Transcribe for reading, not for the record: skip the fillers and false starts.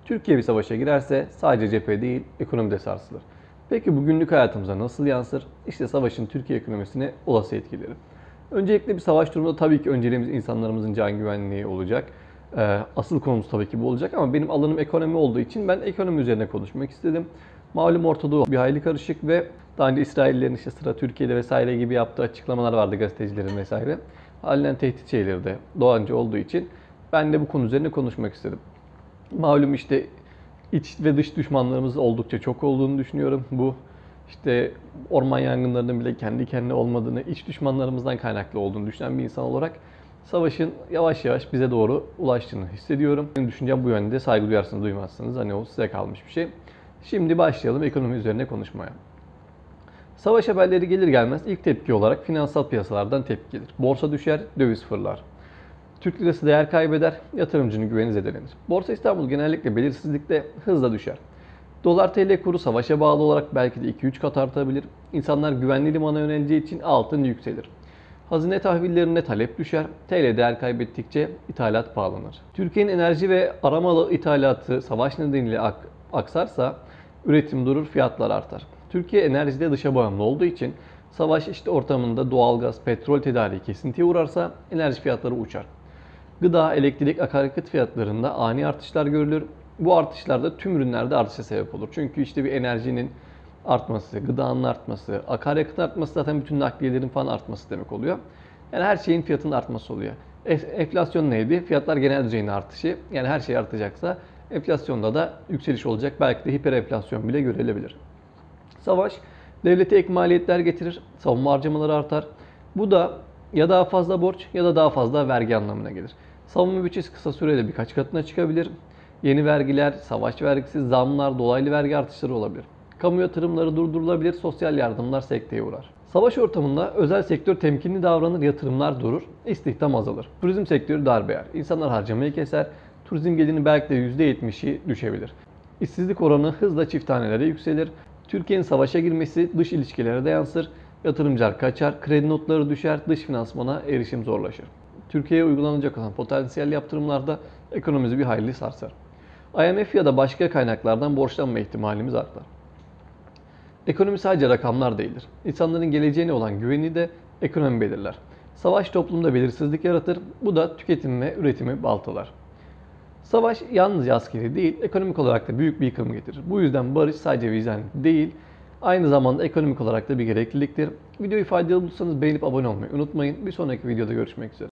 Türkiye bir savaşa girerse sadece cephe değil, ekonomi de sarsılır. Peki bu günlük hayatımıza nasıl yansır? İşte savaşın Türkiye ekonomisine olası etkileri. Öncelikle bir savaş durumunda tabii ki önceliğimiz insanlarımızın can güvenliği olacak. Asıl konumuz tabii ki bu olacak ama benim alanım ekonomi olduğu için ben ekonomi üzerine konuşmak istedim. Malum Orta Doğu bir hayli karışık ve daha önce İsraillerin işte sıra Türkiye'de vesaire gibi yaptığı açıklamalar vardı gazetecilerin vesaire. Halinden tehdit şeyleri de doğancı olduğu için ben de bu konu üzerine konuşmak istedim. Malum işte iç ve dış düşmanlarımız oldukça çok olduğunu düşünüyorum. Bu işte orman yangınlarının bile kendi kendine olmadığını, iç düşmanlarımızdan kaynaklı olduğunu düşünen bir insan olarak savaşın yavaş yavaş bize doğru ulaştığını hissediyorum. Benim düşüncem bu yönde, saygı duyarsınız duymazsınız. Hani o size kalmış bir şey. Şimdi başlayalım ekonomi üzerine konuşmaya. Savaş haberleri gelir gelmez ilk tepki olarak finansal piyasalardan tepki gelir. Borsa düşer, döviz fırlar. Türk lirası değer kaybeder, yatırımcının güveni zedelenir. Borsa İstanbul genellikle belirsizlikte hızla düşer. Dolar TL kuru savaşa bağlı olarak belki de 2-3 kat artabilir. İnsanlar güvenli limana yöneleceği için altın yükselir. Hazine tahvillerine talep düşer. TL değer kaybettikçe ithalat pahalanır. Türkiye'nin enerji ve aramalı ithalatı savaş nedeniyle aksarsa üretim durur, fiyatlar artar. Türkiye enerjide dışa bağımlı olduğu için savaş işte ortamında doğalgaz, petrol tedariği kesintiye uğrarsa enerji fiyatları uçar. Gıda, elektrik, akaryakıt fiyatlarında ani artışlar görülür. Bu artışlar da tüm ürünlerde artışa sebep olur. Çünkü işte bir enerjinin artması, gıdanın artması, akaryakıtın artması zaten bütün nakliyelerin falan artması demek oluyor. Yani her şeyin fiyatının artması oluyor. Enflasyon neydi? Fiyatlar genel düzeyinde artışı. Yani her şey artacaksa enflasyonda da yükseliş olacak. Belki de hiperenflasyon bile görülebilir. Savaş devlete ek maliyetler getirir, savunma harcamaları artar. Bu da ya daha fazla borç ya da daha fazla vergi anlamına gelir. Savunma bütçesi kısa sürede birkaç katına çıkabilir. Yeni vergiler, savaş vergisi, zamlar, dolaylı vergi artışları olabilir. Kamu yatırımları durdurulabilir, sosyal yardımlar sekteye uğrar. Savaş ortamında özel sektör temkinli davranır, yatırımlar durur, istihdam azalır. Turizm sektörü darbe yer. İnsanlar harcamayı keser, turizm geliri belki de %70'i düşebilir. İşsizlik oranı hızla çift tanelere yükselir. Türkiye'nin savaşa girmesi dış ilişkilere de yansır. Yatırımcılar kaçar, kredi notları düşer, dış finansmana erişim zorlaşır. Türkiye'ye uygulanacak olan potansiyel yaptırımlarda ekonomimizi bir hayli sarsar. IMF ya da başka kaynaklardan borçlanma ihtimalimiz artar. Ekonomi sadece rakamlar değildir. İnsanların geleceğine olan güveni de ekonomi belirler. Savaş toplumda belirsizlik yaratır. Bu da tüketim ve üretimi baltalar. Savaş yalnızca askeri değil, ekonomik olarak da büyük bir yıkım getirir. Bu yüzden barış sadece vicdan değil, aynı zamanda ekonomik olarak da bir gerekliliktir. Videoyu faydalı bulursanız beğenip abone olmayı unutmayın. Bir sonraki videoda görüşmek üzere.